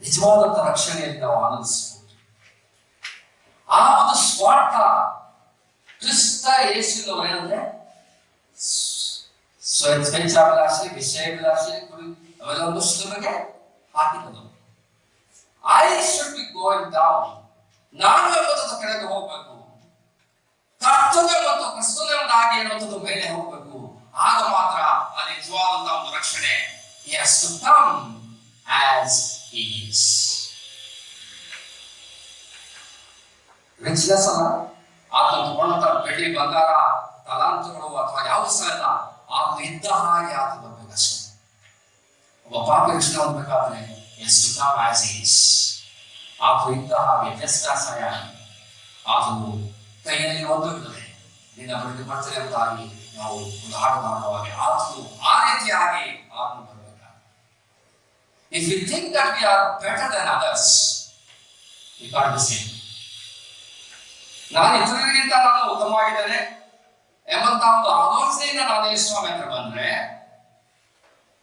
ನಿಜವಾದಂತ ರಕ್ಷಣೆಯಲ್ಲಿ ನಾವು ಆನಂದಿಸಬಹುದು. ಆ ಒಂದು ಸ್ವಾರ್ಥ ಕ್ರಿಸ್ತ ಯೇಸುವಿನವರು ಏನಂದ್ರೆ ಸ್ವೇಚ್ಛಾಭಿಲಾಷೆ, ವಿಷಯಾಭಿಲಾಷೆ ಅವೆಲ್ಲ ಒಂದಷ್ಟು ನಮಗೆ ಹಾಕಿರೋದು. I should be going down. ನಾನು ಎಂಬುದು ಕೆಳಗೆ ಹೋಗ್ಬೇಕು, ಕರ್ತವ್ಯ ಮತ್ತು ಕ್ರಿಸ್ತನ ಹಾಗೆ ಎನ್ನುವಂಥದ್ದು ಮೇಲೆ ಹೋಗ್ಬೇಕು. ಆಗ ಮಾತ್ರ ಅಲ್ಲಿ ನಿಜವಾದಂತಹ ಒಂದು ರಕ್ಷಣೆ. He has to come as he is. Richness ಅಲ್ಲ, ಆತನ ತಗೊಂಡಂತ ಬೆಳ್ಳಿ ಬಂಗಾರ ತಲಾಂತಗಳು ಅಥವಾ ಯಾವ ಸಹ ಇಲ್ಲ, ಆತ ಇದ್ದ ಹಾಗೆ ಆತ ಬರ್ಬೇಕಷ್ಟೇ. ಒಬ್ಬ ಪಾಪಿ ರಕ್ಷಣೆ ಹೊಂದಬೇಕಾದ್ರೆ he has to come as he is. ಆತ ಇದ್ದ ಹಾಗೆ just as I am. ಆತನು ಕೈಯಲ್ಲಿ ಒಂದು ಇರುತ್ತದೆ, ನಿನ್ನ ಬಳಿಗೆ ಬರ್ತದೆ ಎಂಬುದಾಗಿ ನಾವು ಒಂದು ಹಾಡು ಮಾಡುವಾಗ ಆತನು ಆ ರೀತಿಯಾಗಿ ಆತನು ಬರಬೇಕಾಗುತ್ತೆ. If we think that we are better than others, we can't be saved. ನಾನು ಇತರರಿಗಿಂತ ನಾನು ಉತ್ತಮವಾಗಿದ್ದೇನೆ ಎಂಬಂತ ಒಂದು ಆಲೋಚನೆಯಿಂದ ನಾನು ಯೇಸುಸ್ವಾಮಿ ಹತ್ರ ಬಂದ್ರೆ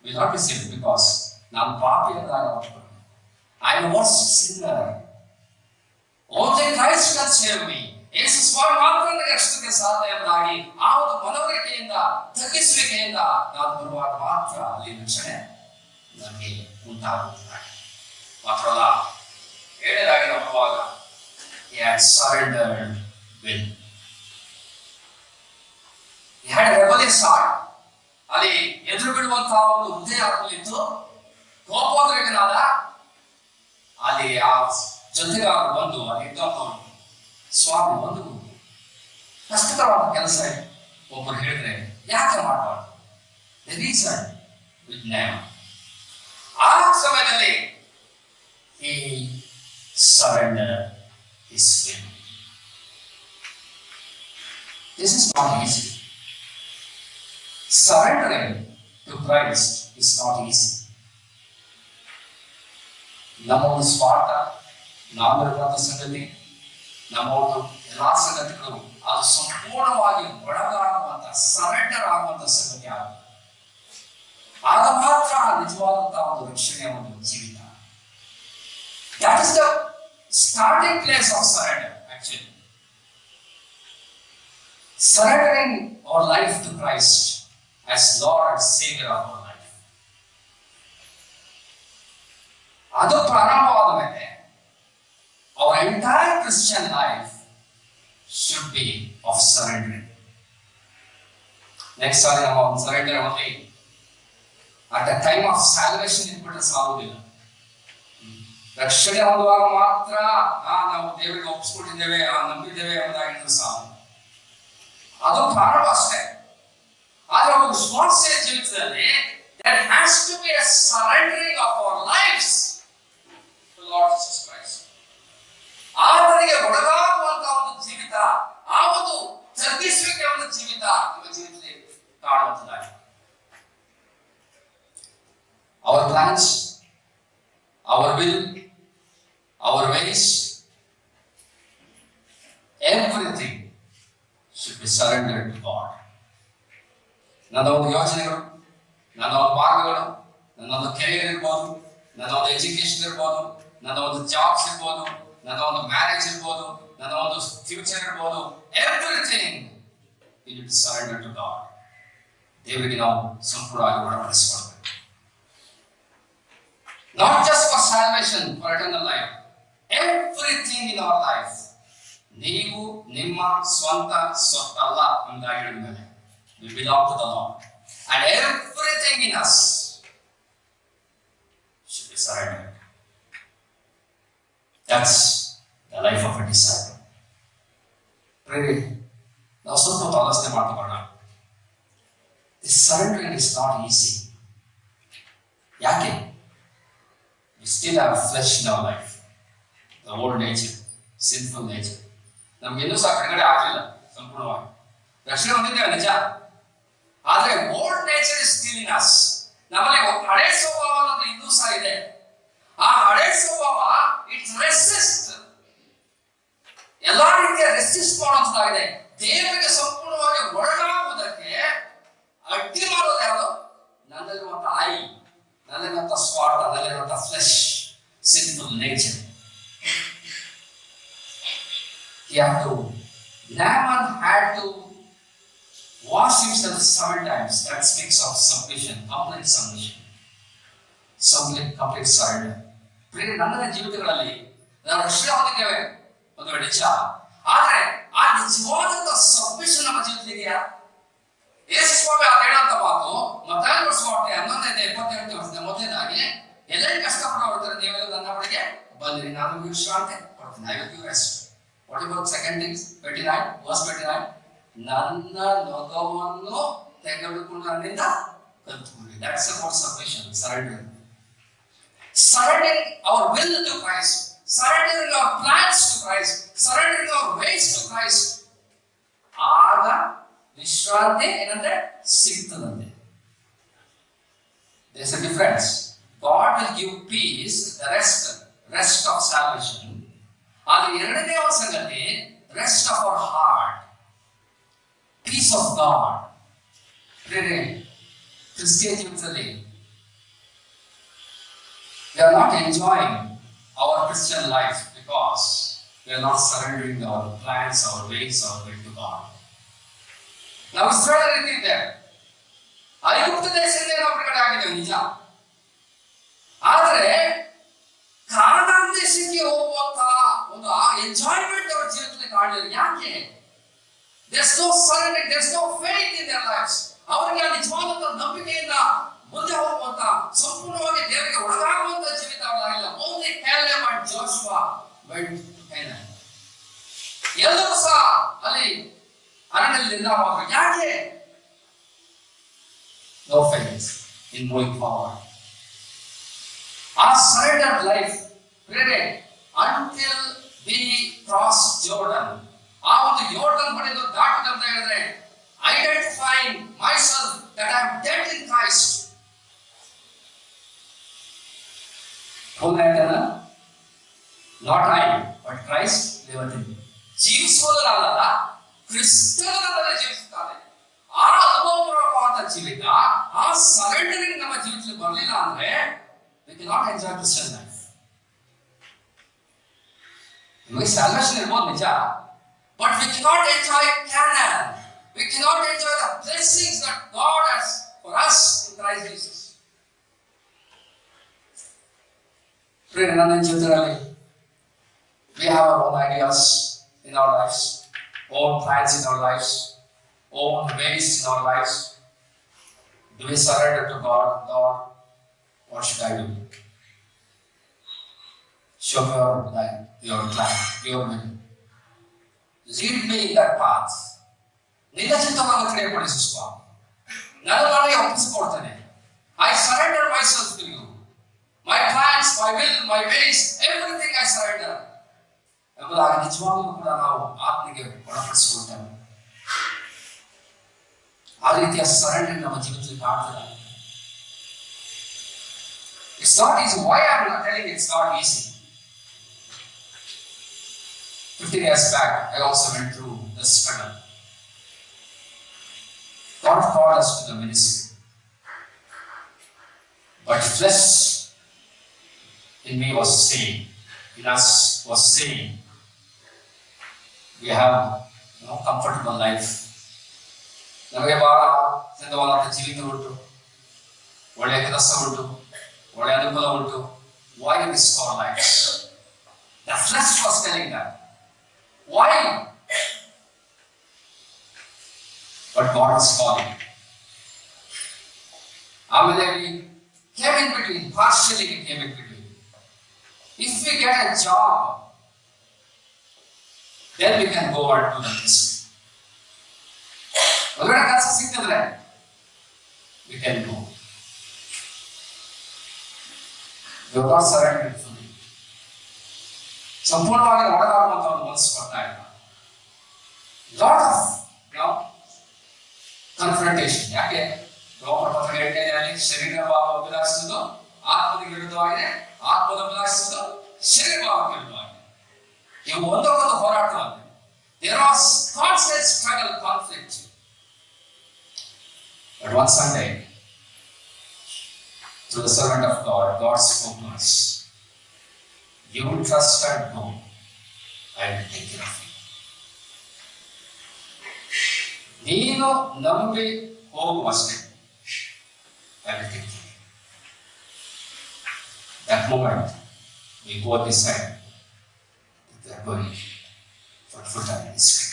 we not be saved because ನಾನು ಪಾಪಿ ಎಂದಾಗ I am a worst sinner. Only Christ can save me. ಯೇಸು ಸ್ವಾಮಿ ಮಾತ್ರ ನನಗೆ ರಕ್ಷಣೆಗೆ ಸಾಧ್ಯ ಎಂಬುದಾಗಿ ಆ ಒಂದು ಮನವರಿಕೆಯಿಂದ ತಗ್ಗಿಸುವಿಕೆಯಿಂದ ನಾನು ಬರುವಾಗ ಮಾತ್ರ ಅಲ್ಲಿ ರಕ್ಷಣೆ ನನಗೆ ಉಂಟಾಗುತ್ತದೆ. ಮಾತ್ರವಲ್ಲ, ಏಳನೇದಾಗಿ ನಾವು ಬರುವಾಗ he had surrendered will. He had a rebellious heart. ಅಲ್ಲಿ ಎದುರು ಬಿಡುವಂತಹ ಒಂದು ಹೃದಯ ಇತ್ತು. ಕೋಪೋದ್ರೇಕನಾದ ಅಲ್ಲಿ ಆ ಜೊತೆಗಾರರು ಬಂದು ಅಲ್ಲಿ ಇದ್ದವನು ಸ್ವಾಮಿ ಒಂದು ಕಷ್ಟಕರವಾದ ಕೆಲಸ ಇದೆ. ಒಬ್ಬರು ಹೇಳಿದ್ರೆ ಯಾಕೆ ಮಾಡಬಾರ್ದು? ರೀಸನ್ ವಿಜ್ಞಾನ. ಆ ಸಮಯದಲ್ಲಿ he surrendered his will. This is not easy. Surrendering to Christ is not easy. ನಮ್ಮ ಒಂದು ಸ್ವಾರ್ಥ, ನಾವಿರುವಂತ ಸಂಗತಿ, ನಮ್ಮ ಒಂದು ಎಲ್ಲಾ ಸಂಗತಿಗಳು ಅದು ಸಂಪೂರ್ಣವಾಗಿ ಒಳಗಾಗುವಂತ ಸರೆಂಡರ್ ಆಗುವಂತ ಸಂಗತಿ ಆಗ ಆಗ ಮಾತ್ರ ನಿಜವಾದಂತಹ ಒಂದು ರಕ್ಷಣೆಯ ಒಂದು ಜೀವಿತ. That is the starting place of surrender actually. Surrendering our life to Christ as Lord and Savior of our life. ಅದು ಪ್ರಾರಂಭವಾದ ಮೇಲೆ our entire Christian life should be of surrendering. Next time ನಾವು surrender only at the time of salvation ಇಟ್ಬಿಟ್ರೆ ಸಾಗುವುದಿಲ್ಲ. ರಕ್ಷಣೆ ಹೊಂದುವಾಗ ಮಾತ್ರ ನಾವು ದೇವರಿಗೆ ಒಪ್ಪಿಸ್ಕೊಂಡಿದ್ದೇವೆ, ನಂಬಿದ್ದೇವೆ ಎಂಬುದಾಗಿದ್ದು ಸಾಕು. ಅದು ಪ್ರಾರಂಭ ಅಷ್ಟೇ. ಆದ್ರೆ ಒಂದು ವಿಶ್ವಾಸಿಯ ಜೀವಿತದಲ್ಲಿ there has to be a surrendering of our lives to Lord Jesus Christ. ಆತನಿಗೆ ಒಳಗಾಗುವಂತಹ ಒಂದು ಜೀವಿತ, ಆ ಒಂದು ತಗ್ಗಿಸುವಿಕೆ ಒಂದು ಜೀವಿತ ನಿಮ್ಮ ಜೀವಿತದಲ್ಲಿ ಕಾಣುವಂತದ್ದಾಗಿದೆ. Our plans, our will, our ways, everything should be surrendered to God. ನನ್ನ ಒಂದು ಯೋಚನೆಗಳು, ನನ್ನ ಒಂದು ಮಾರ್ಗಗಳು, ನನ್ನ ಒಂದು ಕೆರಿಯರ್ ಇರ್ಬೋದು, ನನ್ನ ಒಂದು ಎಜುಕೇಶನ್ ಇರ್ಬೋದು, ನನ್ನ ಒಂದು ಜಾಬ್ಸ್ ಇರ್ಬೋದು, ನನ್ನ ಒಂದು ಮ್ಯಾರೇಜ್ ಇರ್ಬೋದು, ನನ್ನ ಒಂದು ಫ್ಯೂಚರ್ ಇರ್ಬೋದು, everything we need to surrender to God. ದೇವರಿಗೆ ನಾವು ಸಂಪೂರ್ಣವಾಗಿ ಒಳಪಡಿಸಿಕೊಳ್ಳಬೇಕು. Not just for salvation, for eternal life. Everything in our life. ನೀವು ನಿಮ್ಮ ಸ್ವಂತ ಸ್ವತ್ತಲ್ಲ ಎಂಬುದಾಗಿ ಹೇಳಿದ ಮೇಲೆ we belong to the Lord. And everything in us should be surrendered. That's the life of a disciple. Pray. ನಾವು ಸ್ವಲ್ಪ ಆಲೋಚನೆ ಮಾಡ್ಕೊಳ್ಳೋಣ. This surrendering is not easy. ಯಾಕೆ? We still have flesh in our life. The old nature, sinful nature. ನಮ್ಗೆ ಇನ್ನೂ ಸಹ ಕಡೆಗಡೆ ಆಗಲಿಲ್ಲ ಸಂಪೂರ್ಣವಾಗಿ. ರಕ್ಷಣೆ ಹೊಂದಿದ್ದೇವೆ ನಿಜ, ಆದ್ರೆ old nature is still in us. ನಮ್ಮಲ್ಲಿ ಹಳೆ ಸ್ವಭಾವ ಅನ್ನೋದು ಇನ್ನೂ ಸಹ ಇದೆ. ಆ ಹಳೆ ಸ್ವಭಾವ ಇಟ್ಸ್ ರೆಸಿಸ್ಟ್, ಎಲ್ಲಾ ರೀತಿಯ ರೆಸಿಸ್ಟ್ ಮಾಡುವಂತದ್ದಾಗಿದೆ. ದೇವರಿಗೆ ಸಂಪೂರ್ಣವಾಗಿ ಒಳಗಾಗುವುದಕ್ಕೆ ಅಡ್ಡಿ ಮಾಡೋದು ಯಾವುದು? ನನ್ನಲ್ಲಿರುವಂತ ಆಯಿ, ನನ್ನಲ್ಲಿರುವಂತ ಸ್ವಾರ್ಥ, ನನ್ನಲ್ಲಿರುವಂತ flesh, simple nature. Naaman had to wash himself 7 times. That speaks of submission, complete submission, complete surrender. ಪ್ರಿಯ, ನನ್ನ ಜೀವಿತಗಳಲ್ಲಿ ನಾವು ರಕ್ಷಣೆ ಹೊಂದಿದ್ದೇವೆ ಒಂದು ವೇಳೆ ನಿಜ, ಆದ್ರೆ ಆ ನಿಜವಾದಂತ ಸಬ್ಮಿಷನ್ ನಮ್ಮ ಜೀವಿತದಲ್ಲಿದೆಯಾ? ಯೇಸು ಸ್ವಾಮಿ ಅದು ಹೇಳಂತ ಮಾತು ಮತ್ತಾಯ ಸ್ವಾಮಿ 11:28 ಮೊದಲನೇದಾಗಿ, ಎಲ್ಲರೂ ಕಷ್ಟಪಡೋರು ನೀವು ನನ್ನ ಬಳಿಗೆ ಬಂದಿರಿ, ನಾನು ವಿಶ್ರಾಂತಿ ಕೊಡ್ತೀನಿ. I will give rest. What about second things? 29, verse 29. ನನ್ನ ನೊಗವನ್ನು ತೆಗೆದುಕೊಂಡು ನನ್ನಿಂದ ಕಲಿತುಕೊಳ್ಳಿ. That's about submission, surrendering. Surrendering our will to Christ, surrendering our plans to Christ, surrendering our ways to Christ. ಆಗ ವಿಶ್ರಾಂತಿ ಏನಂದ್ರೆ ಸಿಗ್ತದಂತೆ. There's a difference. God will give peace, the rest of salvation. ಆದ್ರೆ ಎರಡನೇ ಸಂಗತಿ, rest of our heart, peace of God. Christian ಜೀವಿತದಲ್ಲಿ we are not enjoying our Christian life because we are not surrendering our plans, our ways, our will to God. ನಾವು ಇಸ್ರಾಯೇಲ್ ರೀತಿ ಇದ್ದೇವೆ. ಐಗುಪ್ತ ದೇಶದಿಂದ ನಾವು ಬಿಡುಗಡೆ ಆಗಿದ್ದೇವೆ ನಿಜ. ಆದರೆ ಕಾನಾನ್ ದೇಶಕ್ಕೆ ಹೋಗುವಂತಹ ಒಂದು ಎಂಜಾಯ್ಮೆಂಟ್ ಅವರ ಜೀವಿತದಲ್ಲಿ ಕಾಣಲಿಲ್ಲ. ಯಾಕೆ? There's no surrender, there's no faith in their lives. ಅವರಿಗೆ ನಿಜವಾದ ನಂಬಿಕೆಯಿಂದ ಮುಂದೆ ಹೋಗುವಂತ ಸಂಪೂರ್ಣವಾಗಿ ದೇವರಿಗೆ ಒಳಗಾಗುವಂತ ಜೀವಿತ ಅವರಾಗಿಲ್ಲ. Only Caleb and Joshua went to Canaan. ಎಲ್ಲರೂ ಸಹ ಅಲ್ಲಿ ಅರಣ್ಯದಲ್ಲಿ ಹೋದ್ರು. ಯಾಕೆ? No faith in moving forward. Our surrendered life, until we cross Jordan. ಆ ಒಂದು ಯೋರ್ಡನ್ ಹೊಡೆದು ದಾಟಿದಂತ ಹೇಳಿದ್ರೆ identifying myself that I am dead in Christ. Not I, but Christ liveth in me. ಜೀವಿಸುವುದಲ್ಲ, ಕ್ರಿಸ್ತನಲ್ಲಿ ಜೀವಿಸುತ್ತಾನೆ. ಆ ಅನುಭವಪೂರ್ವಕವಾದ ಜೀವಿತ, ಆ ಸರೆಂಡರಿಂಗ್ ನಮ್ಮ ಜೀವಿತದಲ್ಲಿ ಬರಲಿಲ್ಲ ಅಂದ್ರೆ we cannot enjoy Christian life. ನಮಗೆ salvation ಇರ್ಬೋದು ನಿಜ, but we cannot enjoy Canaan. We cannot enjoy the blessings that God has for us in Christ Jesus. Friend, in our jitterally, we have our own ideas in our lives, own plans in our lives, own ways in our lives. Do we surrender to God? Lord, what should I do? Show me your plan, your will. Lead me in that path. ನಿನ್ನ ಚಿತ್ತವನ್ನು ತಿಳಿಯಪಡಿಸು ಸ್ವಾಮಿ. ನಾನು ನನಗೆ ಒಪ್ಪಿಸಿಕೊಡ್ತೇನೆ. I surrender myself to you. My plans, my will, my ways, everything I surrender. ಎಂಬುದಾಗಿ ನಿಜವಾಗಲೂ ಕೂಡ ನಾವು ಆತ್ಮನಿಗೆ ಒಳಪಡಿಸಿಕೊಳ್ತೇವೆ. ಆ ರೀತಿಯ ಸರೆಂಡರ್ ನಮ್ಮ ಜೀವಿತದಲ್ಲಿ ಕಾಣ್ತದೆ. It's not easy. Why I'm not telling you it's not easy? 15 years back, I also went through this struggle. God called us to the ministry. But flesh in me was saying, in us was saying, we have no comfortable life. ನಮಗೆ ಬಹಳ ಚಂದವಾದ ಜೀವಿತ ಉಂಟು, ಒಳ್ಳೆಯ ಕೆಲಸ ಉಂಟು, ಒಳ್ಳೆಯ ಅನುಕೂಲ ಉಂಟು. Why risk our lives? The flesh was telling that. Why? But God is calling. Amale we came in between, partially we came in between. If we get a job, then we can go on to the ministry. Otherwise, ಕೆಲಸ ಸಿಕ್ಕಿದ್ರೆ we can go. You are not surrendered fully. ಸಂಪೂರ್ಣವಾಗಿ ಒಳಗಾಗುವಂತ ಒಂದು ಮನಸ್ಸು ಬರ್ತಾ ಇಲ್ಲ. Lot of confrontation. ಯಾಕೆ? ರೋಮಪತ್ರ 8ನೇದಲ್ಲಿ ಶರೀರ ಭಾವ ಅಭಿಲಾಷಿಸುವುದು ಆತ್ಮನಿಗೆ ವಿರುದ್ಧವಾಗಿದೆ, ಆತ್ಮದ ಅಭಿಲಾಷಿಸುವುದು ಶರೀರ ಭಾವಕ್ಕೆ ವಿರುದ್ಧವಾಗಿದೆ. ಇವು ಒಂದಕ್ಕೊಂದು ಹೋರಾಟವಾಗಿದೆ. There was constant struggle, conflict. But one Sunday, through the servant of God, God spoke to us. You trust and go, I will take care of you. ನೀನು ನಂಬಿ ಹೋಗುವಷ್ಟೇ, I will take care. That moment, we both decided that we are going for full-time ministry.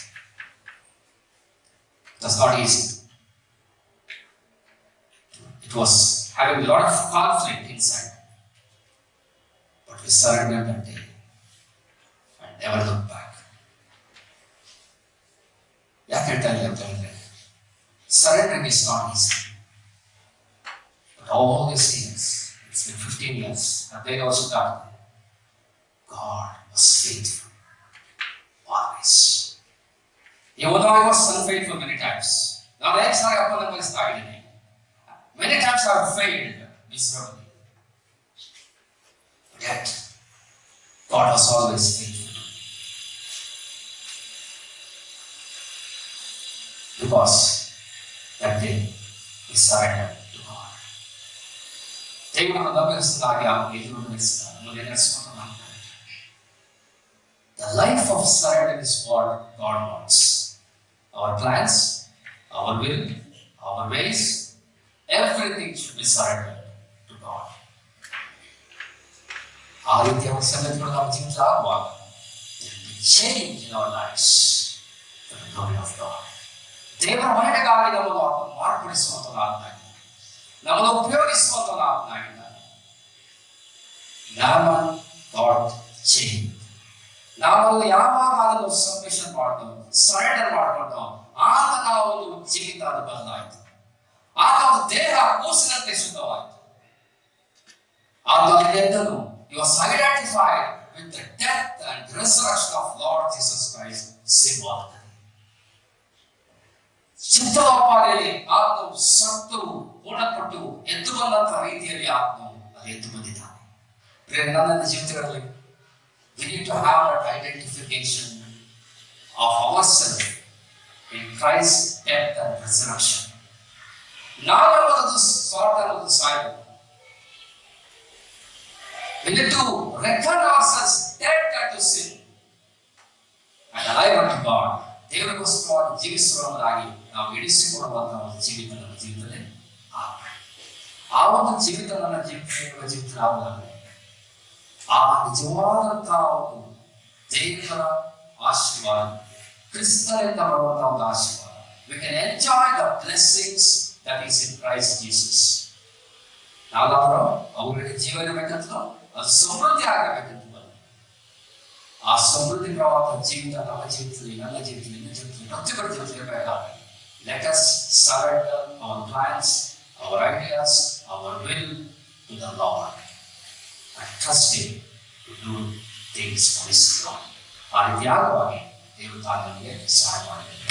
It was not easy. It was having a lot of conflict inside. But we surrendered that day and never looked back. ಯಾಕೆ ಹೇಳ್ತಾ ಇಲ್ಲ ಅಂತ ಹೇಳಿದ್ರೆ, surrendering is not easy. But all these years, it's been 15 years, and they also started. God was faithful, always. Even though I was unfaithful many times, ನಾನು ಹೇಗೆ ಸಾರಿ ಅಪ್ಪನ ಪರಿಸ್ಥಿತಿ ಆಗಿದ್ದೇನೆ. Many times I have failed miserably. Yet, God was always faithful. Because that day we surrendered to God. ದೇವರನ್ನು ನಂಬಿಸುತ್ತಾಗಿ ಅವನಿಗೆ ಎದುರು ನಡೆಸಿದ ಮುಂದೆ ನಡೆಸಿಕೊಂಡು ಮಾಡ್ತಾರೆ. The life of surrender is what God wants. Our plans, our will, our ways, everything should be surrendered to God. ಆ ರೀತಿಯ ಒಂದು ಸಂಗತಿಗಳು ನಮ್ಮ ಜೀವಿತ ಆಗುವಾಗ change in our lives for the glory of God. ದೇವರ ಮಹಿಮೆಗಾಗಿ ನಮ್ಮನ್ನು ಮಾರ್ಪಡಿಸುವಂತನಾಗಿದ್ದಾನೆ, ನಮ್ಮನ್ನು ಉಪಯೋಗಿಸುವಂತನಾಗಿದ್ದಾನೆ. Naaman got changed. ನಾವು ಯಾವಾಗ ಅದನ್ನು ಸಬ್ಮಿಷನ್ ಮಾಡ್ತೇವೆ, ಸರೆಂಡರ್ ಮಾಡ್ಕೊಂಡು ಆತನ ಒಂದು ಜೀವಿತ ಅದು ಬದಲಾಯಿತು. ಆತ ಒಂದು ದೇಹ ಕೂಸಿನಂತೆ ಶುದ್ಧವಾಯಿತು. ಆತನು he was identified with the death and resurrection of Lord Jesus Christ symbolically. ಚಿತ್ತವಾಪಾದಲ್ಲಿ ಆತ್ಮವು ಸತ್ತು ಗುಣಪಟ್ಟು ಎದ್ದು ಬಂದಂತಹ ರೀತಿಯಲ್ಲಿ ಆತ್ಮವು ಅದು ಎದ್ದು ಬಂದಿದ್ದಾನೆ. ನನ್ನ ಜೀವಿತಗಳಲ್ಲಿ we need to have that identification of ourselves in Christ's death and resurrection. ನಾವೆಲ್ಲರೂ ಸ್ವಾರ್ಥವನ್ನು ಸಾಯಬೇಕು. We need to reckon ourselves dead unto sin and alive unto God. ದೇವರಿಗೋಸ್ಕರವಾಗಿ ಜೀವಿಸುವವರಾಗಿ ನಾವು ಇಡಿಸಿಕೊಳ್ಳುವಂತಹ ಒಂದು ಜೀವಿತ ನನ್ನ ಜೀವಿತದಲ್ಲಿ ಆ ಒಂದು ಜೀವಿತ ನನ್ನ ಜೀವಿತ ಆಗುವುದಾದರೆ ಆ ನಿಜವಾದಂತಹ ಒಂದು ದೇವರ ಆಶೀರ್ವಾದ, ಕ್ರಿಸ್ತನಿಂದ ಬರುವಂತಹ ಒಂದು ಆಶೀರ್ವಾದ. We can enjoy the blessings that is in Christ Jesus. ನಾವಾದರೂ ಅವುಗಳಿಗೆ ಜೀವ ಇರಬೇಕಂತಲೋ ಅದು ಸಮೃದ್ಧಿ ಆಗಬೇಕಂತ ಆ ಸಮೃದ್ಧಿಕರವಾದ ಜೀವಿತ ನಮ್ಮ ಜೀವಿತದಲ್ಲಿ, ನನ್ನ ಜೀವಿತದಲ್ಲಿ, ನಿನ್ನ ಜೀವಿತದಲ್ಲಿ, ಪ್ರತಿಯೊಬ್ಬರ ಜೀವಿತದಲ್ಲಿ ಇರಬೇಕಾದ್ರೆ let us surrender our plans, our ideas, our will to the Lord and trust Him to do things for His glory. ಆ ರೀತಿ ಆಗುವಾಗ ದೇವರು ತಾನು ನಮಗೆ ಸಹಾಯ ಮಾಡಿದ್ದಾರೆ.